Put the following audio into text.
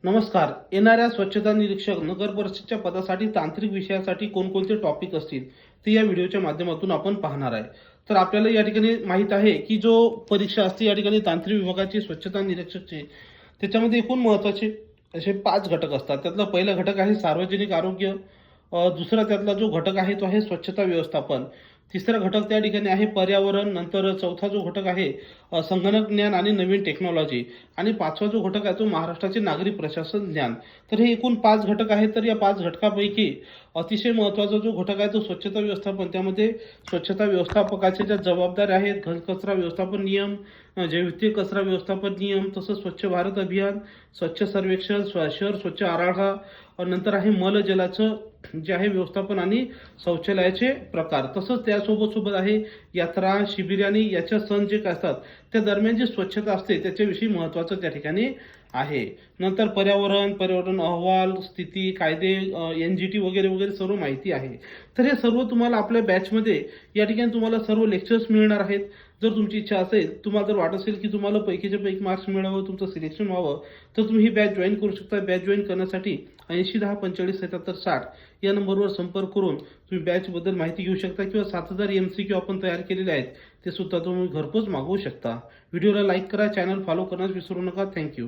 नमस्कार. येणाऱ्या स्वच्छता निरीक्षक नगर परिषदच्या पदासाठी तांत्रिक विषयासाठी कोणकोणते टॉपिक असतील ते या व्हिडिओच्या माध्यमातून आपण पाहणार आहे. तर आपल्याला या ठिकाणी माहित आहे की जो परीक्षा असते या ठिकाणी तांत्रिक विभागाची स्वच्छता निरीक्षकची त्याच्यामध्ये एकूण महत्त्वाचे असे 5 घटक असतात. त्यातला पहिला घटक आहे सार्वजनिक आरोग्य, दुसरा त्यातला जो घटक आहे तो आहे स्वच्छता व्यवस्थापन, तिसरा घटक त्या ठिकाणी आहे पर्यावरण, नंतर चौथा जो घटक आहे संगणक ज्ञान आणि नवीन टेक्नॉलॉजी, आणि पाचवा जो घटक आहे तो महाराष्ट्राचे नागरी प्रशासन ज्ञान. तर हे एकूण 5 घटक आहेत. तर या 5 घटकापैकी अतिशय महत्त्वाचा जो घटक आहे तो स्वच्छता व्यवस्थापन. त्यामध्ये स्वच्छता व्यवस्थापकाच्या ज्या जबाबदाऱ्या आहेत, घनकचरा व्यवस्थापन नियम, जैविक कचरा व्यवस्थापन नियम, तसंच स्वच्छ भारत अभियान, स्वच्छ सर्वेक्षण, शहर स्वच्छ आराखडा, नंतर आहे मलजलाचं जे आहे व्यवस्थापन आणि शौचालयाचे प्रकार, तसंच त्यासोबत आहे यात्रा, शिबिरे आणि याच्या सण जे काय असतात त्या दरम्यान जी स्वच्छता असते त्याच्याविषयी महत्त्वाचं त्या ठिकाणी आहे. नंतर पर्यावरण अहवाल, स्थिती, कायदे, NGT वगैरे वगैरे सर्व माहिती आहे. तर हे सर्व तुम्हाला आपल्या बॅचमध्ये या ठिकाणी तुम्हाला सर्व लेक्चर्स मिळणार आहेत. जर तुमची इच्छा असेल, तुम्हाला जर वाटत असेल की तुम्हाला पैकीच्या पैकी मार्क्स मिळावं, तुमचं सिलेक्शन व्हावं, तर तुम्ही ही बॅच जॉईन करू शकता. बॅच जॉईन करण्यासाठी 8010457760 या नंबरवर संपर्क करून तुम्ही बॅचबद्दल माहिती घेऊ शकता किंवा 7000 MCQ आपण तयार केलेले आहेत ते सुद्धा तुम्ही घरपोच मागवू शकता. व्हिडिओला लाईक करा, चॅनल फॉलो करण्यास विसरू नका. थँक्यू.